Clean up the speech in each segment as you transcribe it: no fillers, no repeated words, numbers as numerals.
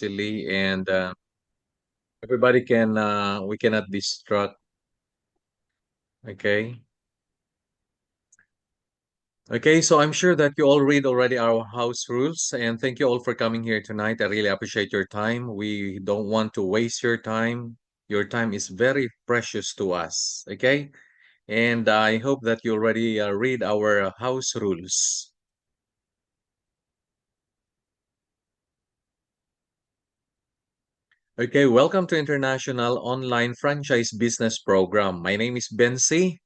easily, and everybody can we cannot distract. Okay. Okay, so I'm sure that you all read already our house rules, and thank you all for coming here tonight. I really appreciate your time. We don't want to waste your time. Your time is very precious to us. Okay, and I hope that you already read our house rules. Okay, welcome to International Online Franchise Business Program. My name is Bensi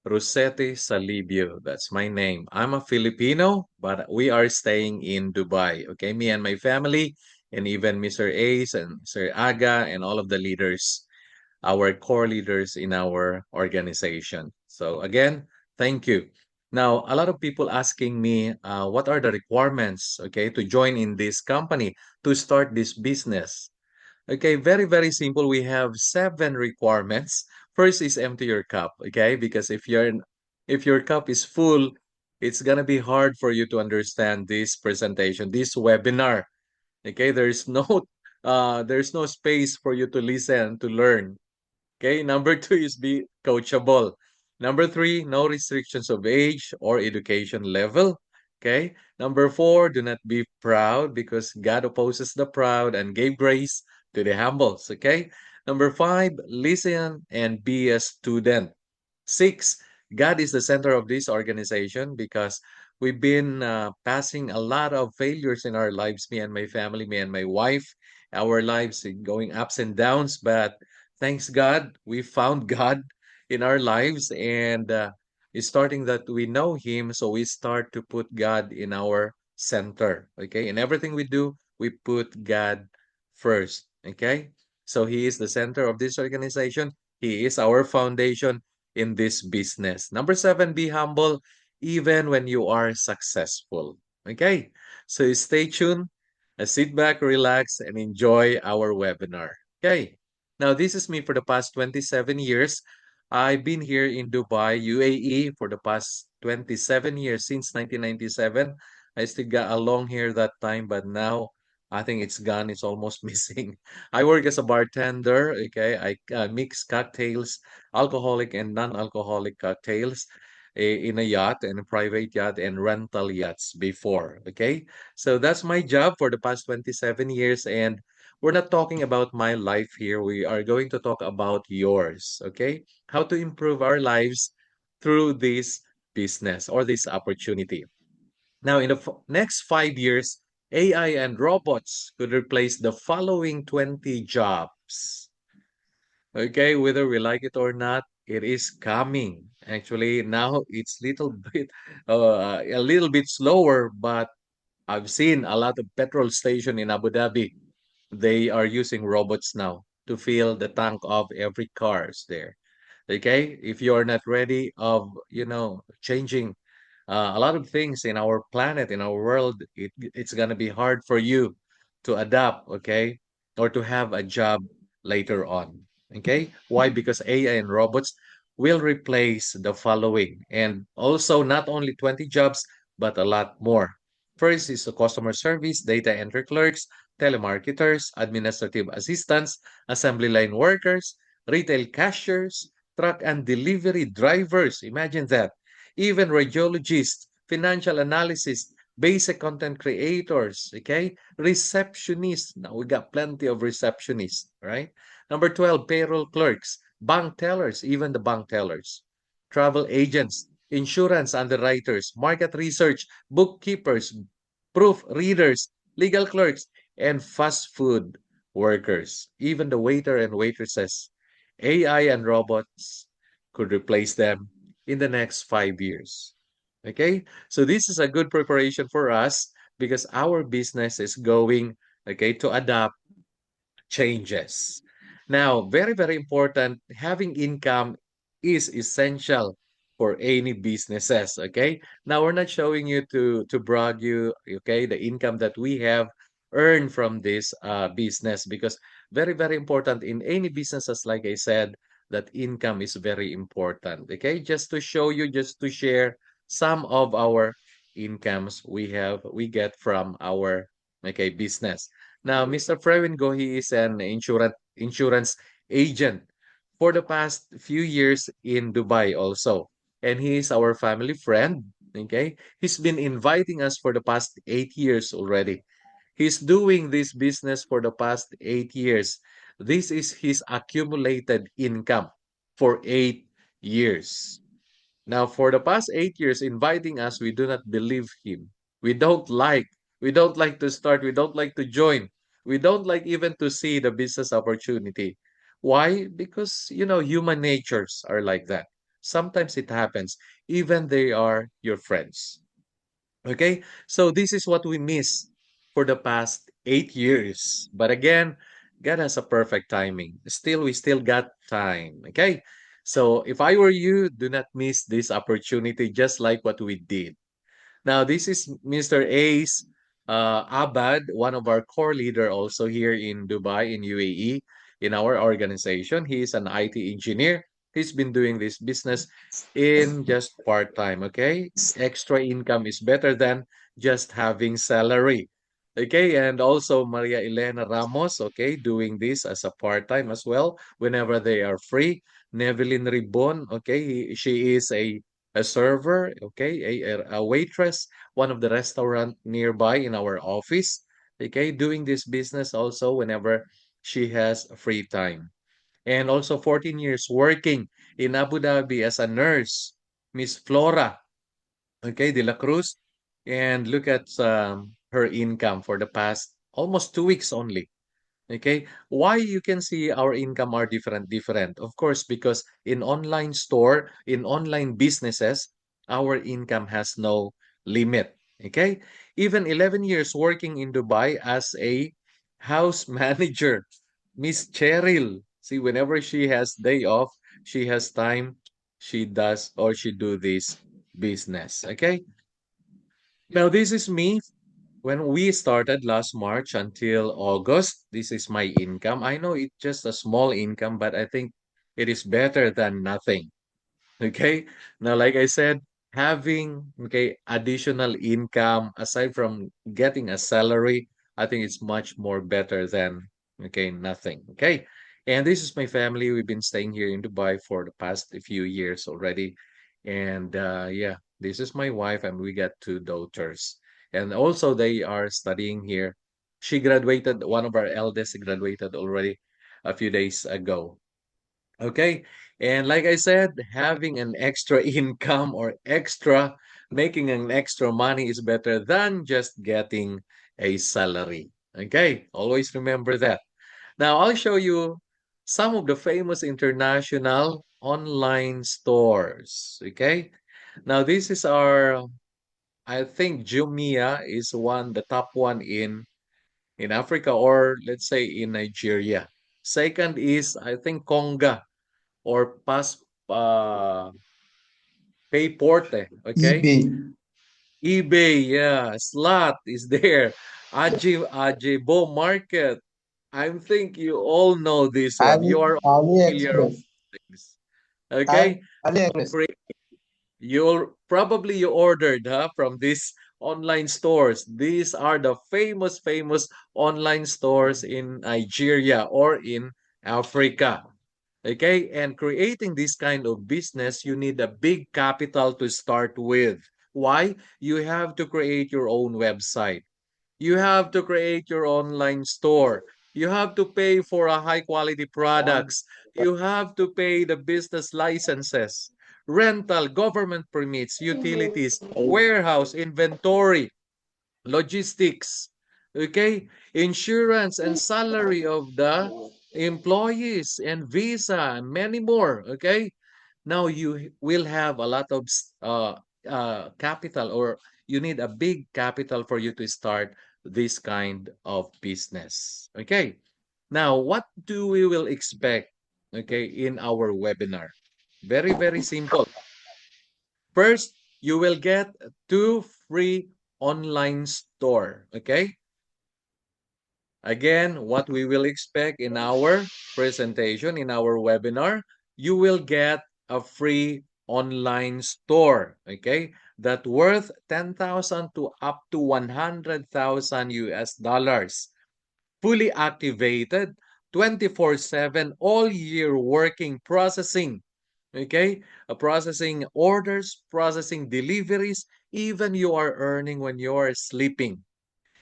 Rossetti Salibio. That's my name. I'm a Filipino, but we are staying in Dubai. Okay, me and my family, and even Mr. Ace and Sir Aga, and all of the leaders, our core leaders in our organization. So, again, thank you. Now, a lot of people asking me, what are the requirements, okay, to join in this company, to start this business? Okay, very, very simple. We have seven requirements. First is empty your cup, okay? Because if your cup is full, it's gonna be hard for you to understand this presentation, this webinar. Okay, there's no space for you to listen, to learn. Okay, number two is be coachable. Number three, no restrictions of age or education level. Okay, number four, do not be proud because God opposes the proud and gave grace to the humbles. Okay, number five, listen and be a student. Six, God is the center of this organization because we've been passing a lot of failures in our lives, me and my family, me and my wife, our lives going ups and downs. But thanks God, we found God in our lives, and it's starting that we know Him, so we start to put God in our center. Okay, in everything we do, we put God first. Okay, so He is the center of this organization. He is our foundation in this business. Number seven, be humble even when you are successful. Okay, so stay tuned, sit back, relax, and enjoy our webinar. Okay, now this is me for the past 27 years. I've been here in Dubai, UAE for the past 27 years since 1997. I still got a long hair that time, but now I think it's gone. It's almost missing. I work as a bartender. Okay, I mix cocktails, alcoholic and non-alcoholic cocktails in a yacht and a private yacht and rental yachts before. Okay, so that's my job for the past 27 years. And we're not talking about my life here. We are going to talk about yours. Okay, how to improve our lives through this business or this opportunity. Now, in the next 5 years, AI and robots could replace the following 20 jobs. Okay, whether we like it or not, it is coming. Actually, now it's little bit a little bit slower, but I've seen a lot of petrol station in Abu Dhabi. They are using robots now to fill the tank of every cars there. Okay, if you are not ready of changing a lot of things in our planet, in our world, it's gonna be hard for you to adapt, okay, or to have a job later on. Okay, why? Because AI and robots will replace the following, and also not only 20 jobs, but a lot more. First is the customer service, data entry clerks, telemarketers, administrative assistants, assembly line workers, retail cashiers, truck and delivery drivers. Imagine that. Even radiologists, financial analysis, basic content creators, okay? Receptionists. Now we got plenty of receptionists, right? Number 12, payroll clerks, bank tellers, even the bank tellers, travel agents, insurance underwriters, market research, bookkeepers, proofreaders, legal clerks, and fast food workers, even the waiter and waitresses. AI and robots could replace them in the next 5 years. Okay, so this is a good preparation for us because our business is going, okay, to adapt changes. Now, very, very important, having income is essential for any businesses. Okay, now we're not showing you to brag you, okay, the income that we have earned from this business, because very, very important in any businesses, like I said, that income is very important. Okay, just to show you, just to share some of our incomes we get from our, okay, business. Now, Mr. Frewengo, he is an insurance agent for the past few years in Dubai also. And he is our family friend. Okay. He's been inviting us for the past 8 years already. He's doing this business for the past 8 years. This is his accumulated income for 8 years. Now, for the past 8 years, inviting us, we do not believe him. We don't like. We don't like to start. We don't like to join. We don't like even to see the business opportunity. Why? Because, human natures are like that. Sometimes it happens, even they are your friends. Okay? So this is what we miss for the past 8 years. But again, God has a perfect timing. Still, we still got time. Okay? So if I were you, do not miss this opportunity just like what we did. Now, this is Mr. Ace Abad, one of our core leader also here in Dubai, in UAE, in our organization. He is an IT engineer. He's been doing this business in just part-time, okay? Extra income is better than just having salary. Okay, and also Maria Elena Ramos, okay, doing this as a part-time as well whenever they are free. Nevelyn Ribon, okay, she is a server, okay, a waitress, one of the restaurant nearby in our office, okay, doing this business also whenever she has free time. And also 14 years working in Abu Dhabi as a nurse, Miss Flora, okay, De La Cruz. And look at her income for the past almost 2 weeks only. Okay, why you can see our income are different? Of course, because in online store, in online businesses, our income has no limit. Okay, even 11 years working in Dubai as a house manager, Miss Cheryl. See, whenever she has day off, she has time, she does or she do this business. Okay, now this is me when we started last March until August. This is my income. I know it's just a small income, but I think it is better than nothing. Okay. Now, like I said, having additional income aside from getting a salary, I think it's much more better than nothing. Okay. And this is my family. We've been staying here in Dubai for the past few years already. And yeah, this is my wife, and we got two daughters. And also they are studying here. She graduated, one of our eldest graduated already a few days ago. Okay. And like I said, having an extra income or making an extra money is better than just getting a salary. Okay. Always remember that. Now, I'll show you some of the famous international online stores. Okay. Now, this is I think Jumia is the top one in Africa, or let's say in Nigeria. Second is, I think, Konga or Payporte, okay? eBay. eBay, yeah, Slot is there. Ajibo Market. I think you all know this one. You are all familiar with AliExpress. this. Okay? AliExpress. You ordered from these online stores. These are the famous online stores in Nigeria or in Africa. Okay, and creating this kind of business, you need a big capital to start with. Why? You have to create your own website. You have to create your online store. You have to pay for a high quality products. You have to pay the business licenses, rental, government permits, utilities, warehouse, inventory, logistics, okay, insurance and salary of the employees and visa and many more, okay. Now you will have a lot of capital, or you need a big capital for you to start this kind of business, okay. Now, what do we will expect, okay, in our webinar? Very simple. First, you will get two free online store. Okay. Again, what we will expect in our presentation, in our webinar, you will get a free online store. Okay. That worth 10,000 to up to 100,000 US dollars. fully activated, 24/7, all year working, processing, okay? Processing orders, processing deliveries, even you are earning when you are sleeping.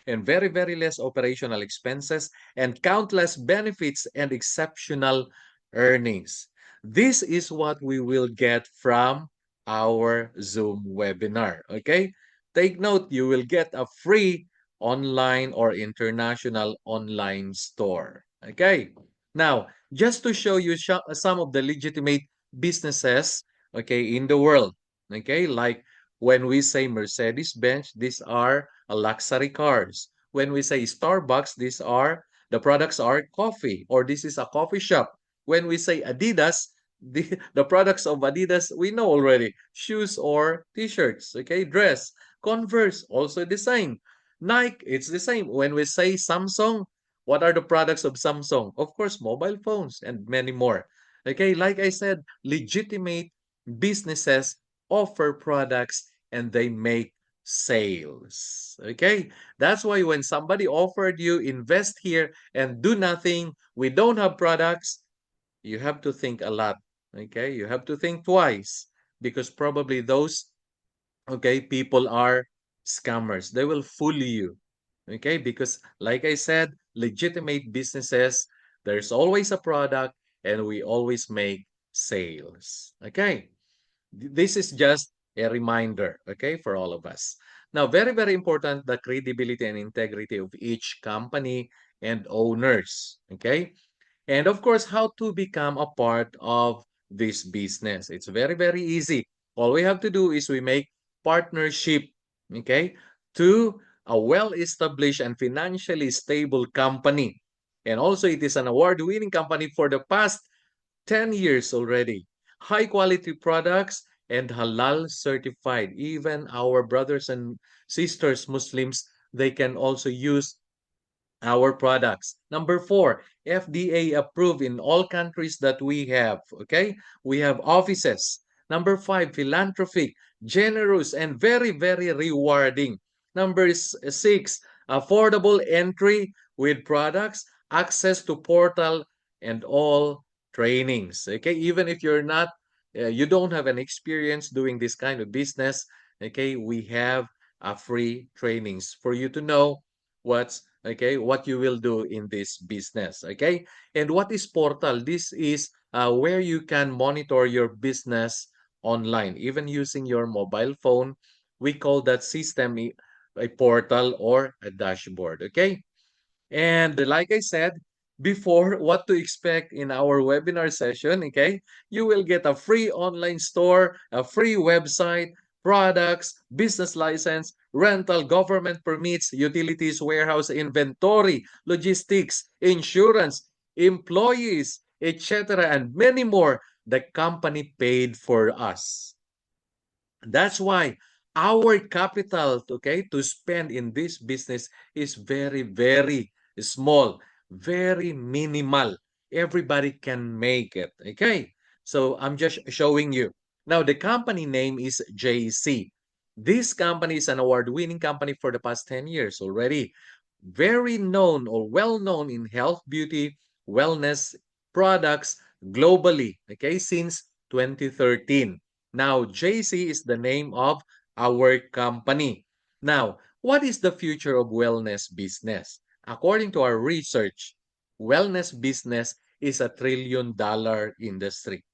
And very, very less operational expenses and countless benefits and exceptional earnings. This is what we will get from our Zoom webinar. Okay? Take note, you will get a free online or international online store. Okay? Now, just to show you some of the legitimate businesses, okay, in the world. Okay? Like when we say Mercedes-Benz, these are luxury cars. When we say Starbucks, the products are coffee, or this is a coffee shop. When we say Adidas, the products of Adidas we know already. Shoes or t-shirts, okay, dress. Converse, also the same. Nike, it's the same. When we say Samsung, what are the products of Samsung? Of course, mobile phones and many more. Okay, like I said, legitimate businesses offer products and they make sales. Okay? That's why when somebody offered you invest here and do nothing, we don't have products, you have to think a lot. Okay? You have to think twice because probably those, okay, people are scammers. They will fool you. Okay? Because like I said, legitimate businesses, there's always a product and we always make sales. Okay? This is just a reminder, okay, for all of us. Now, very, very important, the credibility and integrity of each company and owners, okay? And of course, how to become a part of this business. It's very, very easy. All we have to do is we make partnership, okay, to a well-established and financially stable company. And also, it is an award-winning company for the past 10 years already. High quality products and halal certified. Even our brothers and sisters, Muslims, they can also use our products. Number four, FDA approved in all countries that we have. Okay, we have offices. Number five, philanthropic, generous, and very, very rewarding. Number six, affordable entry with products, access to portal, and all trainings. Okay, even if you don't have an experience doing this kind of business, okay, we have free trainings for you to know what you will do in this business. Okay, and what is portal? This is where you can monitor your business online even using your mobile phone. We call that system a portal or a dashboard. Okay, and like I said before, what to expect in our webinar session, okay? You will get a free online store, a free website, products, business license, rental, government permits, utilities, warehouse, inventory, logistics, insurance, employees, etc., and many more. The company paid for us. That's why our capital, okay, to spend in this business is very, very small, very minimal. Everybody can make it, okay? So I'm just showing you. Now, the company name is JC. This company is an award-winning company for the past 10 years already. Very known or well-known in health, beauty, wellness products globally, okay, since 2013. Now, JC is the name of our company. Now, what is the future of wellness business? According to our research, wellness business is a $1 trillion industry.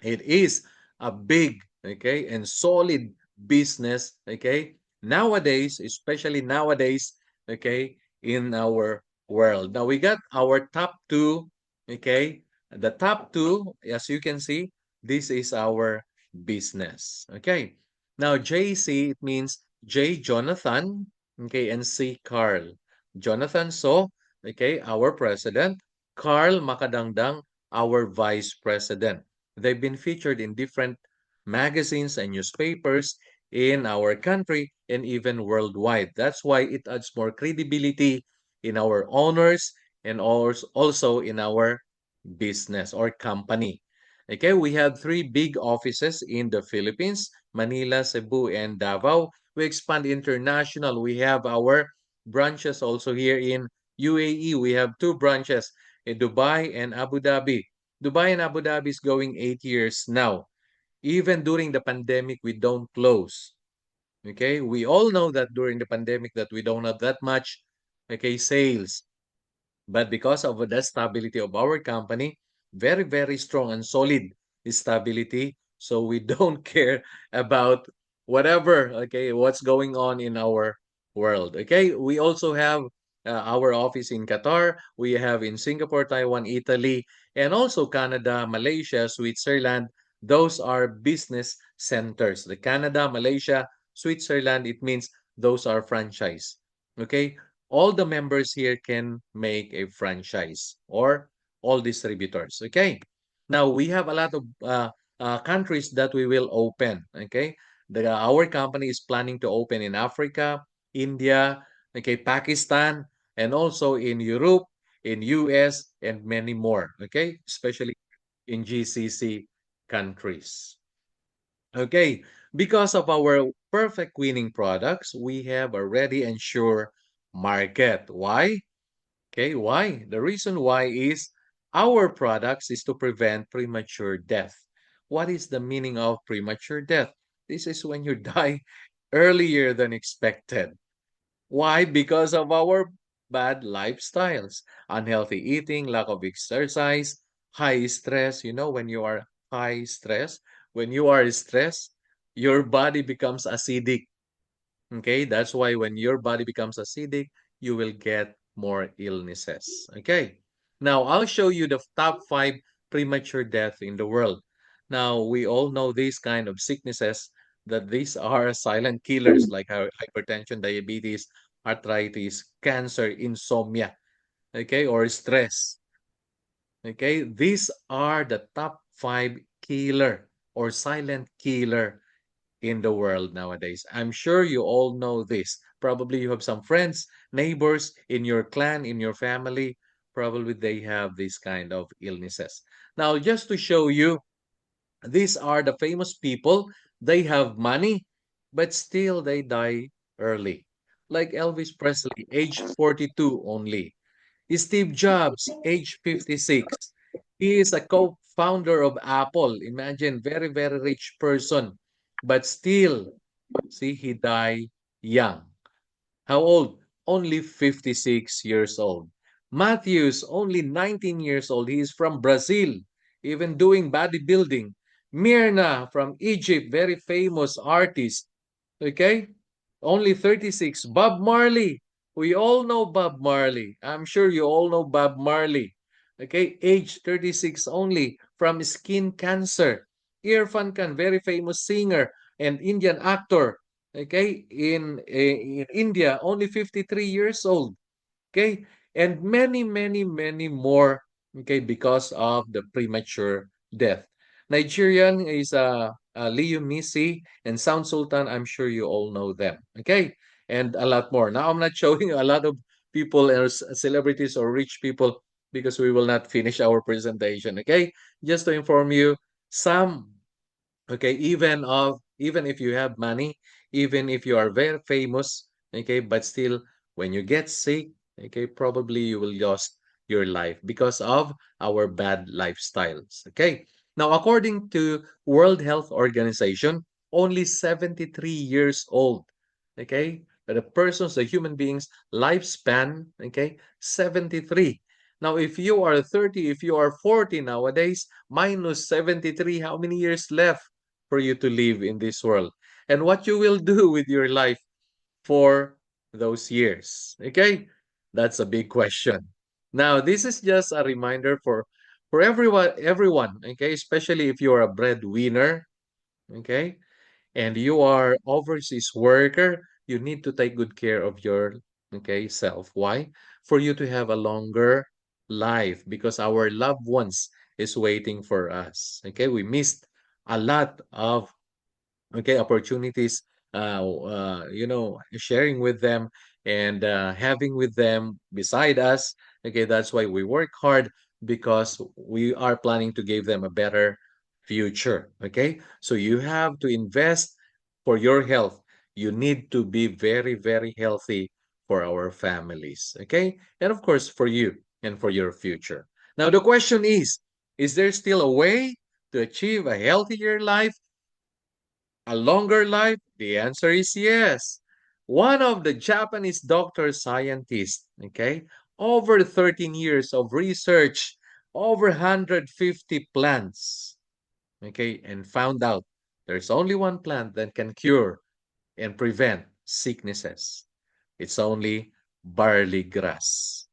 It is a big, okay, and solid business, okay, nowadays, especially nowadays, okay, in our world. Now we got our top two, okay, the top two, as you can see, this is our business, okay. Now JC, it means J Jonathan, okay, and C Carl. Jonathan So, okay, our president. Carl Makadangdang, our vice president. They've been featured in different magazines and newspapers in our country and even worldwide. That's why it adds more credibility in our owners and also in our business or company. Okay, we have three big offices in the Philippines, Manila, Cebu, and Davao. We expand international. We have our branches also here in UAE, we have two branches in Dubai and Abu Dhabi. Dubai and Abu Dhabi is going 8 years now. Even during the pandemic, we don't close. Okay, we all know that during the pandemic that we don't have that much, okay, sales. But because of the stability of our company, very, very strong and solid stability. So we don't care about whatever, okay, what's going on in our world. Okay, we also have our office in Qatar. We have in Singapore, Taiwan, Italy, and also Canada, Malaysia, Switzerland. Those are business centers. The Canada, Malaysia, Switzerland, it means those are franchise. Okay, all the members here can make a franchise or all distributors. Okay. Now we have a lot of countries that we will open. Okay. Our company is planning to open in Africa, India, okay, Pakistan, and also in Europe, in US, and many more. Okay. Especially in GCC countries. Okay, because of our perfect winning products, we have a ready and sure market. Why? Okay, why? The reason why is our products is to prevent premature death. What is the meaning of premature death? This is when you die earlier than expected. Why? Because of our bad lifestyles, unhealthy eating, lack of exercise, high stress. You know, when you are high stress, when you are stressed, your body becomes acidic. Okay, that's why when your body becomes acidic, you will get more illnesses. Okay, now I'll show you the top five premature death in the world. Now, we all know these kind of sicknesses that these are silent killers like hypertension, diabetes, arthritis, cancer, insomnia, okay, or stress. Okay, these are the top five killer or silent killer in the world nowadays. I'm sure you all know this. Probably you have some friends, neighbors in your clan, in your family. Probably they have this kind of illnesses. Now, just to show you, these are the famous people. They have money, but still they die early. Like Elvis Presley, age 42 only. Steve Jobs, age 56. He is a co-founder of Apple. Imagine, very, very rich person. But still, see, he died young. How old? Only 56 years old. Matthews, only 19 years old. He is from Brazil, even doing bodybuilding. Myrna from Egypt, very famous artist. Okay? Only 36. Bob Marley. We all know Bob Marley. I'm sure you all know Bob Marley. Okay? Age 36 only from skin cancer. Irfan Khan, very famous singer and Indian actor. Okay? In India, only 53 years old. Okay? And many, many, many more, okay, because of the premature death. Nigerian is Leo Misi and Sound Sultan. I'm sure you all know them. Okay? And a lot more. Now, I'm not showing a lot of people or celebrities or rich people because we will not finish our presentation. Okay? Just to inform you, some, okay, even if you have money, even if you are very famous, okay, but still when you get sick, okay, probably you will lose your life because of our bad lifestyles. Okay, now according to World Health Organization, only 73 years old, okay, the persons, the human beings lifespan, okay, 73. Now if you are 30, if you are 40 nowadays, minus 73, how many years left for you to live in this world, and what you will do with your life for those years? Okay, that's a big question. Now, this is just a reminder for everyone, okay, especially if you are a breadwinner, okay, and you are overseas worker, you need to take good care of your, okay, self. Why? For you to have a longer life because our loved ones is waiting for us. Okay, we missed a lot of, okay, opportunities, sharing with them and having with them beside us. Okay, that's why we work hard because we are planning to give them a better future. Okay, so you have to invest for your health. You need to be very, very healthy for our families, okay? And of course, for you and for your future. Now, the question is there still a way to achieve a healthier life, a longer life? The answer is yes. One of the Japanese doctor scientists, okay, over 13 years of research, over 150 plants, okay, and found out there's only one plant that can cure and prevent sicknesses. It's only barley grass.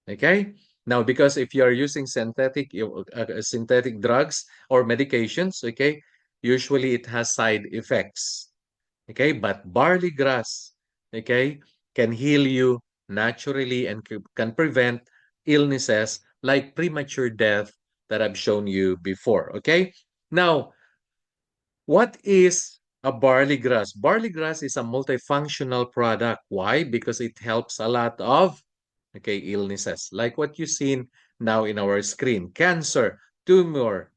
Okay? Now, because if you are using synthetic drugs or medications, okay, usually it has side effects. Okay? But barley grass, okay, can heal you naturally and can prevent illnesses like premature death that I've shown you before. Okay? Now, what is a barley grass? Barley grass is a multifunctional product. Why? Because it helps a lot of illnesses like what you seen now in our screen: cancer, tumor,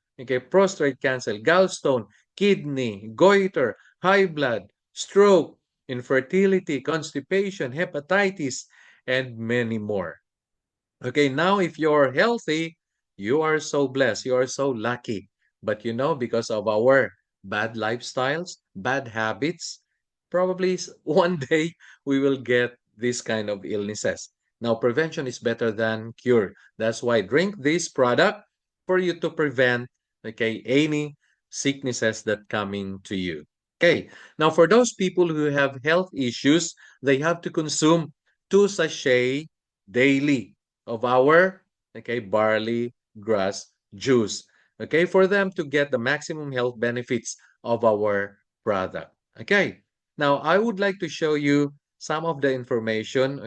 prostate cancer, gallstone, kidney, goiter, high blood, stroke, infertility, constipation, hepatitis, and many more. Okay, now if you're healthy, you are so blessed, you are so lucky. But because of our bad lifestyles, bad habits, probably one day we will get this kind of illnesses. Now, prevention is better than cure. That's why drink this product for you to prevent, any sicknesses that coming to you. Okay, now for those people who have health issues, they have to consume 2 sachets daily of our barley grass juice, for them to get the maximum health benefits of our product. Okay, now I would like to show you some of the information.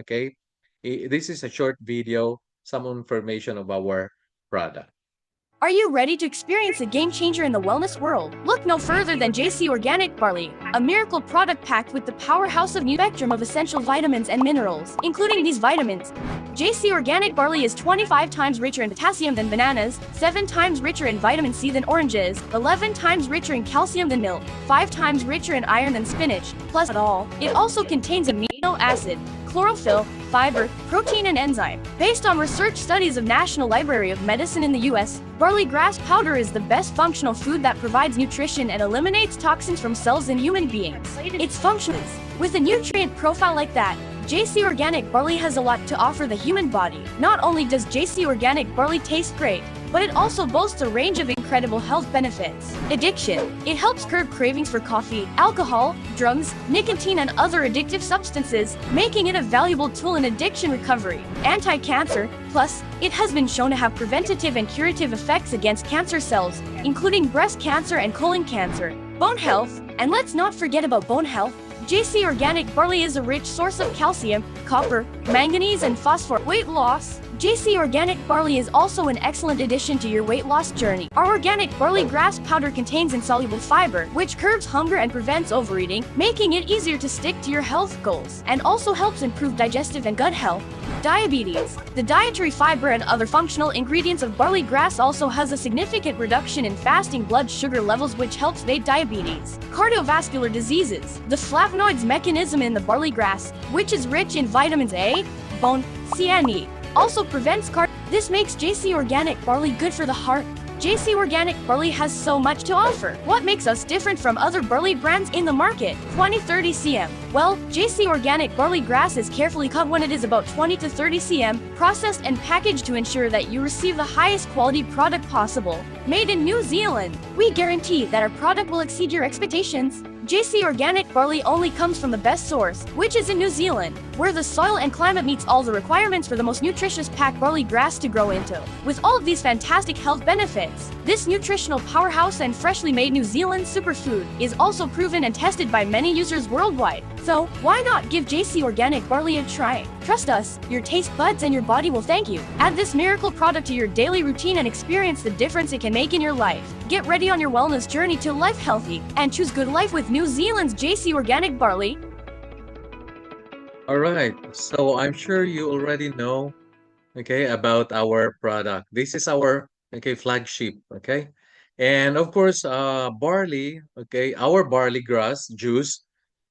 This is a short video, some information of our product. Are you ready to experience a game changer in the wellness world? Look no further than JC Organic Barley, a miracle product packed with the powerhouse of new spectrum of essential vitamins and minerals, including these vitamins. JC Organic Barley is 25 times richer in potassium than bananas, 7 times richer in vitamin C than oranges, 11 times richer in calcium than milk, 5 times richer in iron than spinach. Plus, it also contains amino acid, chlorophyll, fiber, protein, and enzyme. Based on research studies of National Library of Medicine in the US, barley grass powder is the best functional food that provides nutrition and eliminates toxins from cells in human beings. Its functions. With a nutrient profile like that, JC Organic Barley has a lot to offer the human body. Not only does JC Organic Barley taste great, but it also boasts a range of incredible health benefits. Addiction. It helps curb cravings for coffee, alcohol, drugs, nicotine, and other addictive substances, making it a valuable tool in addiction recovery. Anti-cancer. Plus, it has been shown to have preventative and curative effects against cancer cells, including breast cancer and colon cancer. Bone health. And let's not forget about bone health. JC Organic Barley is a rich source of calcium, copper, manganese, and phosphorus. Weight loss. JC Organic Barley is also an excellent addition to your weight loss journey. Our organic barley grass powder contains insoluble fiber, which curbs hunger and prevents overeating, making it easier to stick to your health goals, and also helps improve digestive and gut health. Diabetes. The dietary fiber and other functional ingredients of barley grass also has a significant reduction in fasting blood sugar levels, which helps fight diabetes. Cardiovascular diseases. The flavonoids mechanism in the barley grass, which is rich in vitamins A, bone, C, and E, also prevents This makes JC Organic Barley good for the heart. JC Organic Barley has so much to offer. What makes us different from other barley brands in the market? 20-30 cm. Well, JC Organic Barley Grass is carefully cut when it is about 20 to 30 cm, processed and packaged to ensure that you receive the highest quality product possible. Made in New Zealand, we guarantee that our product will exceed your expectations. JC Organic Barley only comes from the best source, which is in New Zealand, where the soil and climate meets all the requirements for the most nutritious packed barley grass to grow into. With all of these fantastic health benefits, this nutritional powerhouse and freshly made New Zealand superfood is also proven and tested by many users worldwide. So, why not give JC Organic Barley a try? Trust us, your taste buds and your body will thank you. Add this miracle product to your daily routine and experience the difference it can make in your life. Get ready on your wellness journey to life healthy and choose good life with New Zealand's JC Organic Barley. All right, so I'm sure you already know, about our product. This is our, flagship, And of course, barley, our barley grass juice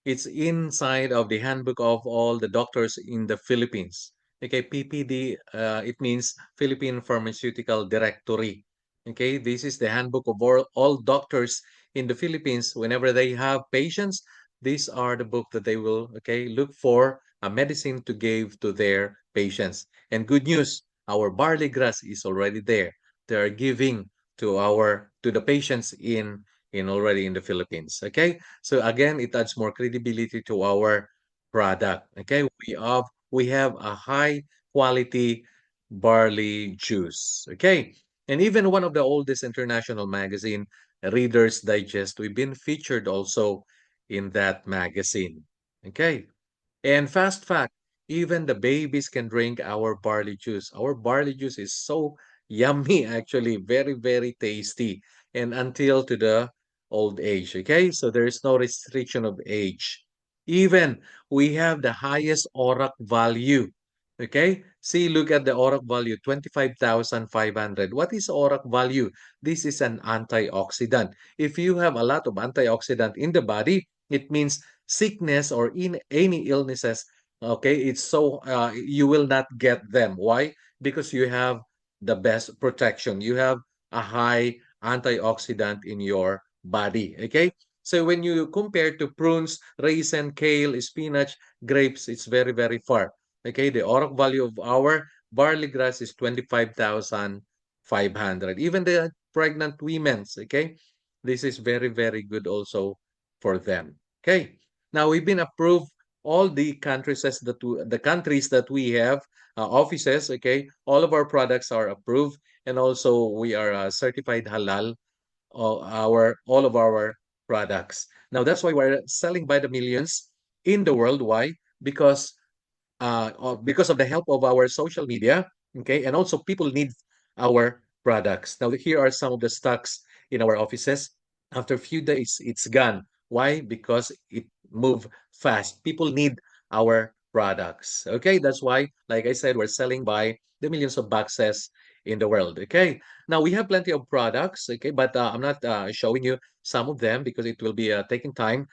It's inside of the handbook of all the doctors in the Philippines. Okay, PPD, it means Philippine Pharmaceutical Directory. Okay, this is the handbook of all doctors in the Philippines. Whenever they have patients, these are the book that they will, okay, look for a medicine to give to their patients. And good news, our barley grass is already there. They are giving to the patients in already in the Philippines. Okay, so again, it adds more credibility to our product. Okay, we have a high quality barley juice. Okay, and even one of the oldest international magazine, Reader's Digest, we've been featured also in that magazine. Okay, and fast fact, even the babies can drink our barley juice. Our barley juice is so yummy, actually, very, very tasty. And until to the old age, okay? So there is no restriction of age. Even we have the highest ORAC value, okay? See, look at the ORAC value, 25,500. What is ORAC value? This is an antioxidant. If you have a lot of antioxidant in the body, it means sickness or in any illnesses, okay, it's so you will not get them. Why? Because you have the best protection. You have a high antioxidant in your body. Okay, so when you compare to prunes, raisin, kale, spinach, grapes, it's very, very far. Okay, the ORAC value of our barley grass is 25,500. Even the pregnant women's, okay, this is very, very good also for them. Okay, now we've been approved all the countries that we have offices. Okay, all of our products are approved, and also we are certified halal. All of our products. Now that's why we're selling by the millions in the world. Why? Because of the help of our social media. Okay, and also people need our products. Now here are some of the stocks in our offices. After a few days, it's gone. Why? Because it moved fast. People need our products. Okay, that's why, like I said, we're selling by the millions of boxes in the world. Okay, now we have plenty of products. Okay, but I'm not showing you some of them because it will be taking time.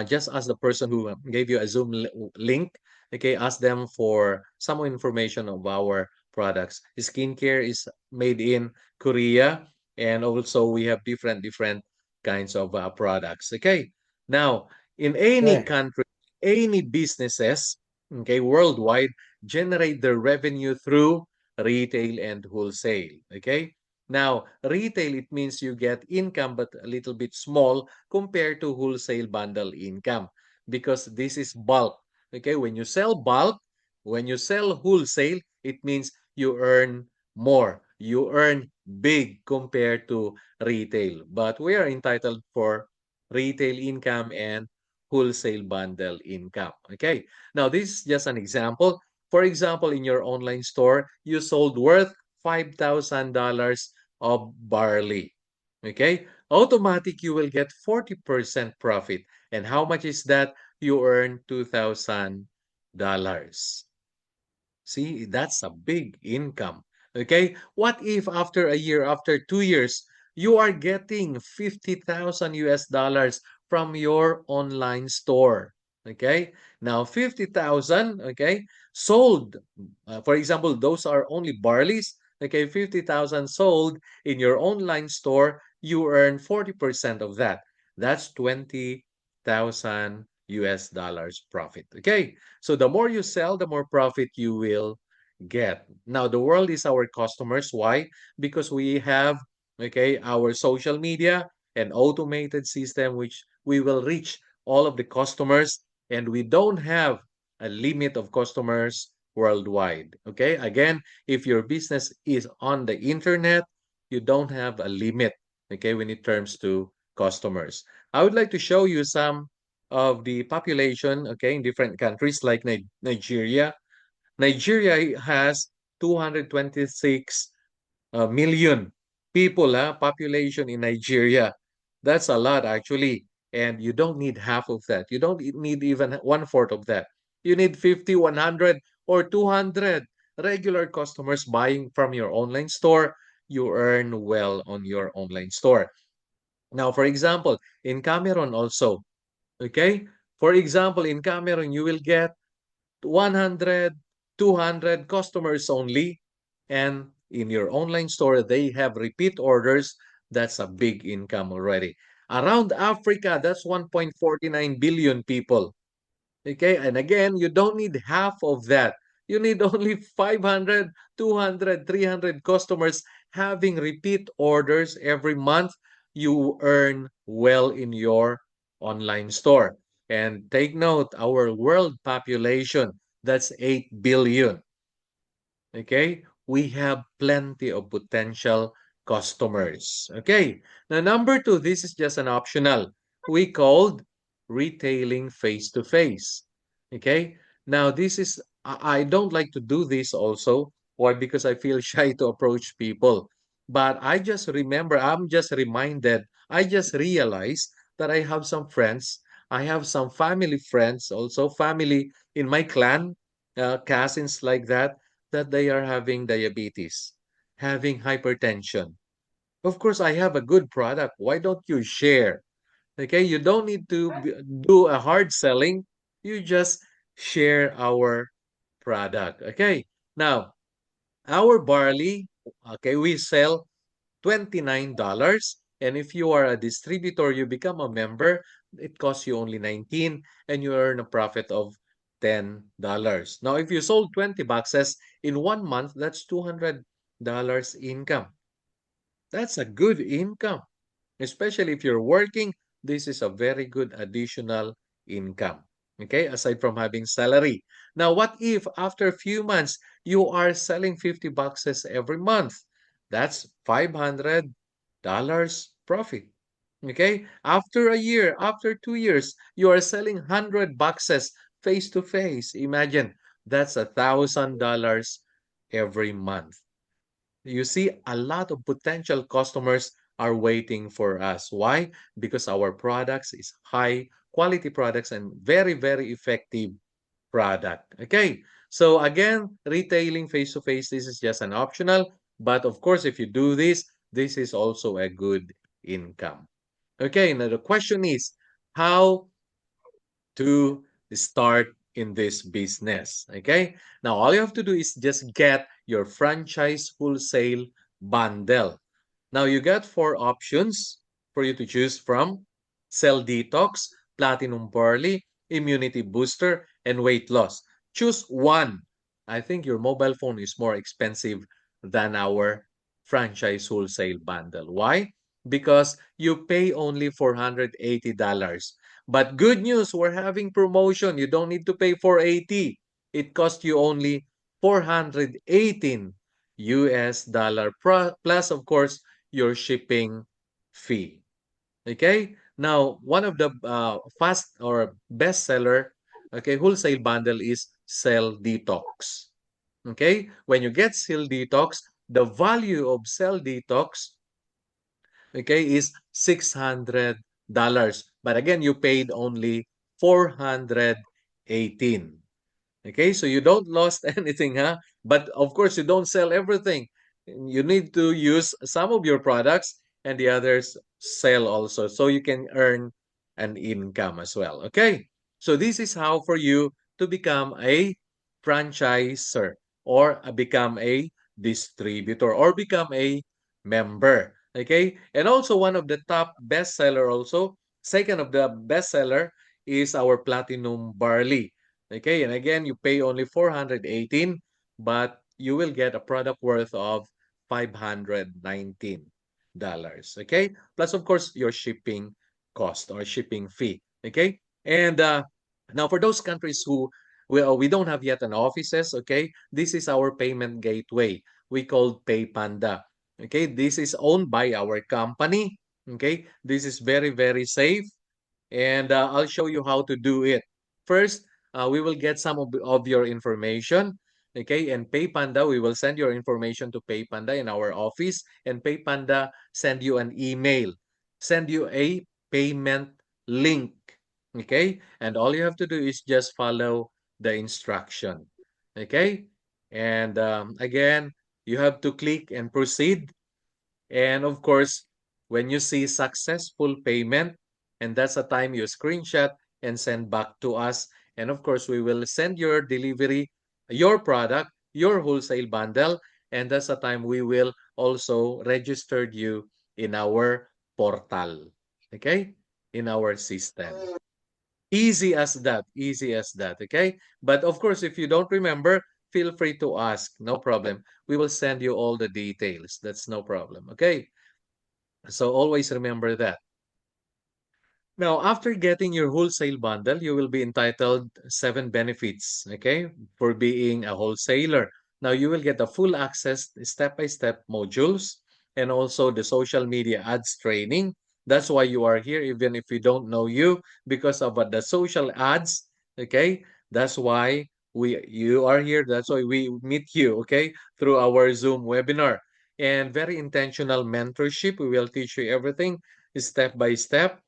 Just as the person who gave you a Zoom link, okay, ask them for some information of our products. Skincare is made in Korea, and also we have different kinds of products. Okay, now in any Okay. country, any businesses, okay, worldwide generate their revenue through retail and wholesale. Okay, now retail, it means you get income but a little bit small compared to wholesale bundle income because this is bulk. Okay, when you sell bulk, when you sell wholesale, it means you earn more. You earn big compared to retail. But we are entitled for retail income and wholesale bundle income. Okay, now this is just an example. For example, in your online store, you sold worth $5,000 of barley. Okay, automatic you will get 40% profit. And how much is that? You earn $2,000. See, that's a big income. Okay, what if after a year, after 2 years, you are getting 50,000 US dollars from your online store? Okay, now 50,000, okay, sold. For example, those are only barleys. Okay, 50,000 sold in your online store, you earn 40% of that. That's 20,000 US dollars profit. Okay, so the more you sell, the more profit you will get. Now, the world is our customers. Why? Because we have, okay, our social media and automated system, which we will reach all of the customers, and we don't have a limit of customers worldwide. Okay, again, if your business is on the internet, you don't have a limit, okay, when it comes to customers. I would like to show you some of the population, okay, in different countries like Nigeria. Nigeria has 226 million people, population in Nigeria. That's a lot, actually. And you don't need half of that. You don't need even one-fourth of that. You need 50, 100, or 200 regular customers buying from your online store. You earn well on your online store. Now, for example, in Cameroon also, okay? For example, in Cameroon, you will get 100, 200 customers only. And in your online store, they have repeat orders. That's a big income already. Around Africa, that's 1.49 billion people. Okay, and again, you don't need half of that. You need only 500, 200, 300 customers having repeat orders every month. You earn well in your online store. And take note, our world population, that's 8 billion. Okay, we have plenty of potential customers. Okay, now number two, this is just an optional. We called retailing face to face. Okay, now this is, I don't like to do this also. Why? Because I feel shy to approach people. But I just remember, I'm just reminded, I just realized that I have some friends. I have some family friends, also family in my clan, cousins like that they are having diabetes, having hypertension. Of course, I have a good product. Why don't you share? Okay, you don't need to do a hard selling. You just share our product. Okay, now our barley, okay, we sell $29. And if you are a distributor, you become a member, it costs you only 19 and you earn a profit of $10. Now, if you sold 20 boxes in 1 month, that's $200 income. That's a good income. Especially if you're working, this is a very good additional income. Okay, aside from having salary. Now, what if after a few months you are selling 50 boxes every month? That's $500 profit. Okay, after a year, after 2 years, you are selling 100 boxes face to face. Imagine that's $1,000 every month. You see, a lot of potential customers are waiting for us. Why? Because our products is high quality products and very, very effective product. Okay. So again, retailing face to face, this is just an optional. But of course, if you do this, this is also a good income. Okay. Now the question is how to start in this business. Okay. Now, all you have to do is just get your franchise wholesale bundle. Now, you got four options for you to choose from: cell detox, platinum barley, immunity booster, and weight loss. Choose one. I think your mobile phone is more expensive than our franchise wholesale bundle. Why? Because you pay only $480. But good news, we're having promotion. You don't need to pay 480. It costs you only 418 US dollar plus of course your shipping fee. Okay? Now, one of the fast or best seller, okay, wholesale bundle is Cell Detox. Okay? When you get Cell Detox, the value of Cell Detox, okay, is $600. But again, you paid only 418. Okay, so you don't lost anything, huh? But of course, you don't sell everything. You need to use some of your products and the others sell also. So you can earn an income as well. Okay, so this is how for you to become a franchiser or become a distributor or become a member. Okay, and also one of the top bestseller also, second of the bestseller is our Platinum Barley. Okay, and again, you pay only 418, but you will get a product worth of $519. Okay, plus of course your shipping cost or shipping fee. Okay, and now for those countries who we don't have yet an offices, okay, this is our payment gateway. We call PayPanda. Okay, this is owned by our company. Okay, this is very, very safe. And I'll show you how to do it. First, we will get some of your information. Okay, and PayPanda, we will send your information to PayPanda in our office, and PayPanda send you an email, send you a payment link. Okay, and all you have to do is just follow the instruction. Okay, and again, you have to click and proceed. And of course, when you see successful payment, and that's the time you screenshot and send back to us. And of course, we will send your delivery, your product, your wholesale bundle, and that's the time we will also register you in our portal. Okay? In our system. Easy as that. Easy as that. Okay? But of course, if you don't remember, feel free to ask. No problem. We will send you all the details. That's no problem. Okay? So always remember that. Now, after getting your wholesale bundle, you will be entitled 7 benefits, okay, for being a wholesaler. Now, you will get the full access step-by-step modules and also the social media ads training. That's why you are here, even if we don't know you, because of the social ads, okay? That's why you are here. That's why we meet you, okay, through our Zoom webinar. And very intentional mentorship. We will teach you everything step by step.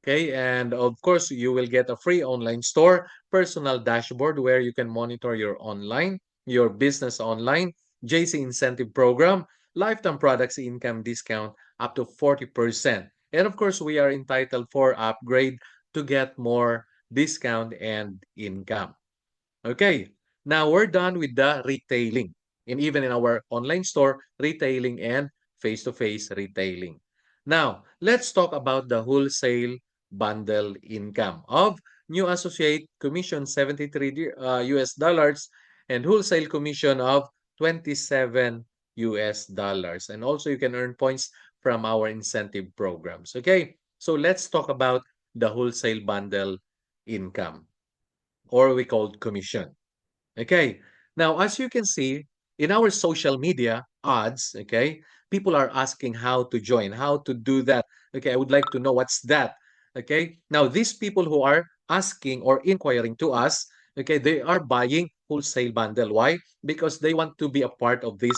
Okay, and of course, you will get a free online store, personal dashboard where you can monitor your business online, JC incentive program, lifetime products income discount up to 40%. And of course, we are entitled for upgrade to get more discount and income. Okay, now we're done with the retailing. And even in our online store, retailing and face-to-face retailing. Now, let's talk about the wholesale bundle income of new associate commission 73 US dollars and wholesale commission of 27 US dollars. And also you can earn points from our incentive programs. Okay, so let's talk about the wholesale bundle income, or we called commission. Okay. Now, as you can see in our social media ads, okay, people are asking how to join, how to do that. Okay, I would like to know what's that. Okay. Now, these people who are asking or inquiring to us, okay, they are buying wholesale bundle. Why? Because they want to be a part of this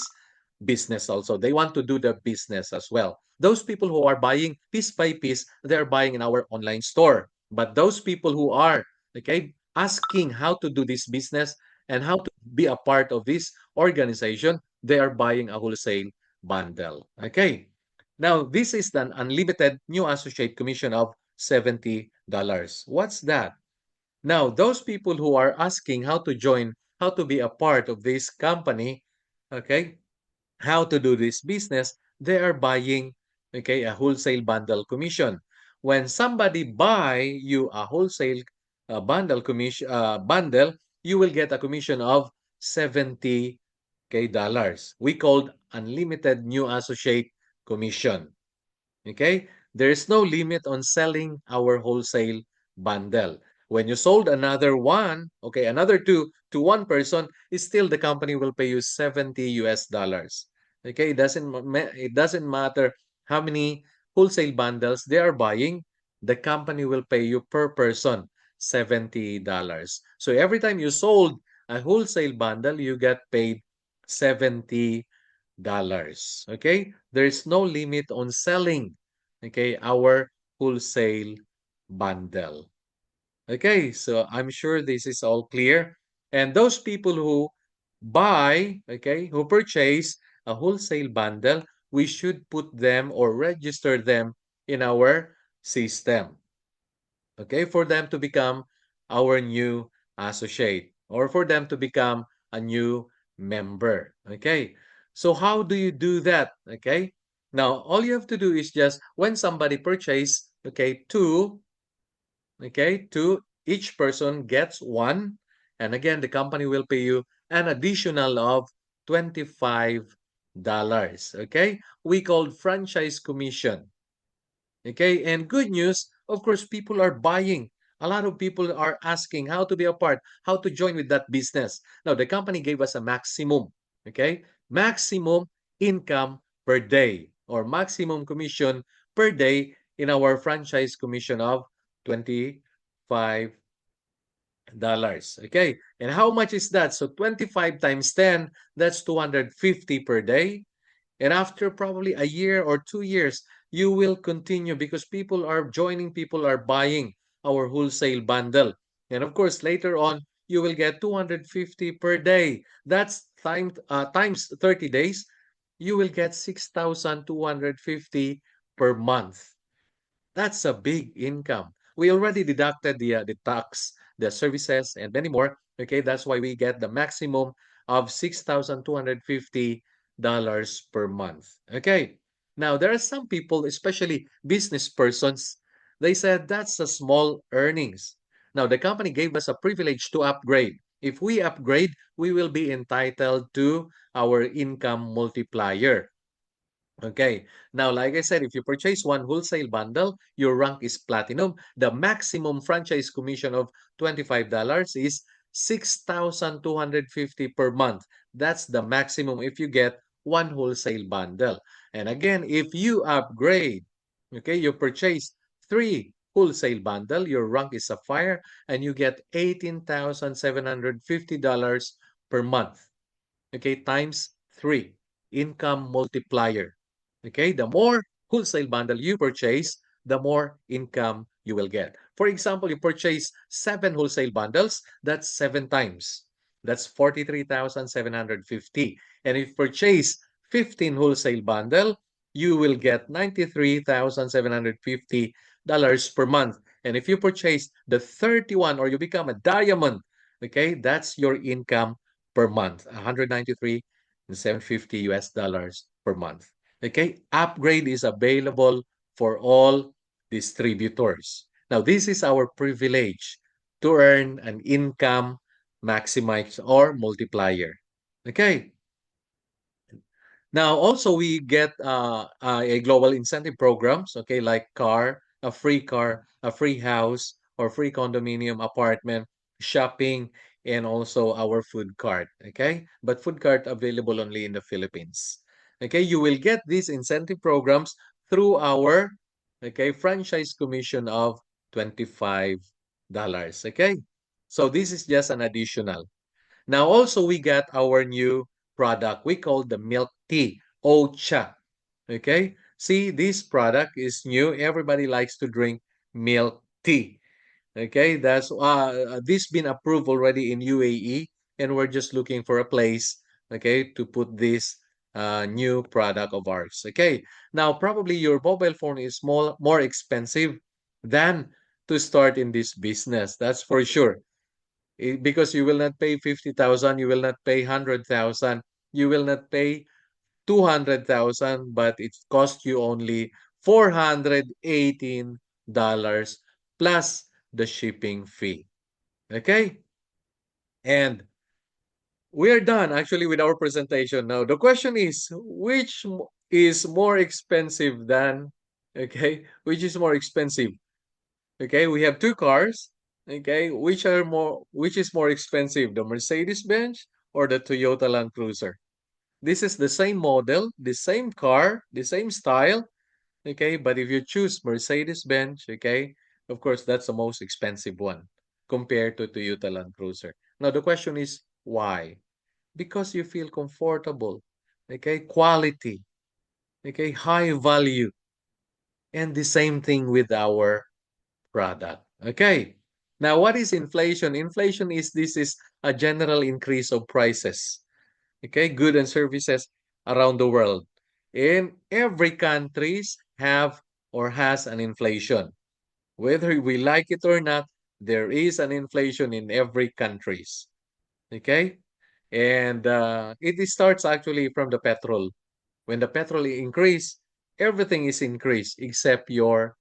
business also. They want to do the business as well. Those people who are buying piece by piece, they're buying in our online store. But those people who are, okay, asking how to do this business and how to be a part of this organization, they are buying a wholesale bundle. Okay. Now, this is an unlimited new associate commission of $70. What's that? Now, those people who are asking how to join, how to be a part of this company, okay, how to do this business, they are buying, okay, a wholesale bundle commission. When somebody buy you a wholesale bundle, you will get a commission of 70 dollars. We called unlimited new associate commission. Okay? There is no limit on selling our wholesale bundle. When you sold another one, okay, another two to one person, still the company will pay you 70 US dollars. Okay, it doesn't matter how many wholesale bundles they are buying, the company will pay you per person $70. So every time you sold a wholesale bundle, you get paid $70. Okay? There is no limit on selling, okay, our wholesale bundle. Okay, so I'm sure this is all clear. And those people who buy, okay, who purchase a wholesale bundle, we should put them or register them in our system, okay, for them to become our new associate or for them to become a new member. Okay, so how do you do that? Okay, now all you have to do is just when somebody purchase, okay, two, okay, two, each person gets one, and again the company will pay you an additional of $25. Okay, we called franchise commission. Okay, and good news, of course, people are buying. A lot of people are asking how to be a part, how to join with that business. Now, the company gave us a maximum, okay? Maximum income per day or maximum commission per day in our franchise commission of $25. Okay, and how much is that? So 25 times 10, that's 250 per day. And after probably a year or 2 years, you will continue because people are joining, people are buying our wholesale bundle. And of course, later on, you will get 250 per day. That's times 30 days. You will get 6,250 per month. That's a big income. we already deducted the tax, the services, and many more. Okay, that's why we get the maximum of $6,250 per month. Okay, now there are some people, especially business persons, they said that's a small earnings. Now the company gave us a privilege to upgrade. If we upgrade, we will be entitled to our income multiplier. Okay. Now, like I said, if you purchase one wholesale bundle, your rank is platinum. The maximum franchise commission of $25 is 6,250 per month. That's the maximum if you get one wholesale bundle. And again, if you upgrade, okay, you purchase three wholesale bundle, your rank is sapphire, and you get $18,750 per month. Okay, times three, income multiplier. Okay, the more wholesale bundle you purchase, the more income you will get. For example, you purchase seven wholesale bundles, that's seven times. That's 43,750. And if you purchase 15 wholesale bundle, you will get $93,750 per month. And if you purchase the 31 or you become a diamond, okay, that's your income per month, 193 and 750 US dollars per month. Okay, upgrade is available for all distributors. Now, this is our privilege to earn an income maximizer or multiplier. Okay. Now, also we get a global incentive programs, okay, like car, a free house, or free condominium apartment, shopping, and also our food card, okay? But food card available only in the Philippines. Okay, you will get these incentive programs through our, okay, franchise commission of $25, okay? So this is just an additional. Now also we got our new product. We call the milk tea, Ocha. Okay? See, this product is new. Everybody likes to drink milk tea. Okay? That's this been approved already in UAE, and we're just looking for a place, okay, to put this new product of ours. Okay? Now probably your mobile phone is more expensive than to start in this business. That's for sure. Because you will not pay 50,000, you will not pay 100,000, you will not pay 200,000, but it cost you only $418 plus the shipping fee. Okay? And we are done actually with our presentation. Now, the question is, which is more expensive than, okay, which is more expensive? Okay, we have two cars. Okay, which is more expensive, the Mercedes-Benz or the Toyota Land Cruiser? This is the same model, the same car, the same style. Okay, but if you choose Mercedes-Benz, okay, of course that's the most expensive one compared to Toyota Land Cruiser. Now the question is why? Because you feel comfortable. Okay, quality. Okay, high value. And the same thing with our product. Okay. Now, what is inflation? Inflation is a general increase of prices. Okay, goods and services around the world. In every countries have or has an inflation. Whether we like it or not, there is an inflation in every countries. Okay? And it starts actually from the petrol. When the petrol increase, everything is increased except your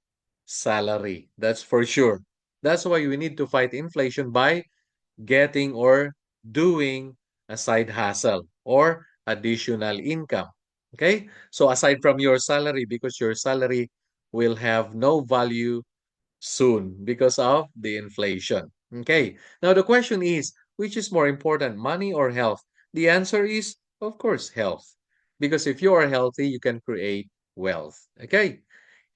salary. That's for sure. That's why we need to fight inflation by getting or doing a side hustle or additional income. Okay? So aside from your salary, because your salary will have no value soon because of the inflation. Okay. Now the question is, which is more important, money or health? The answer is, of course, health. Because if you are healthy, you can create wealth. Okay.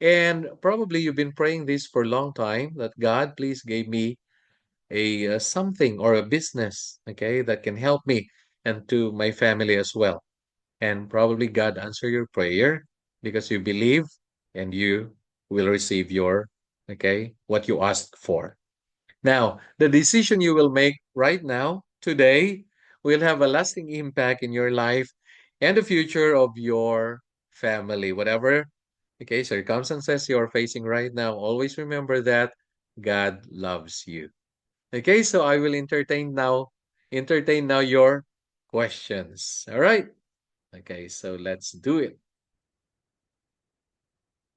And probably you've been praying this for a long time that God, please give me a something or a business, okay, that can help me and to my family as well. And probably God answer your prayer because you believe and you will receive your, okay, what you asked for. Now, the decision you will make right now, today, will have a lasting impact in your life and the future of your family. Whatever, okay, circumstances you're facing right now, always remember that God loves you. Okay, so I will entertain now your questions. All right. Okay, so let's do it.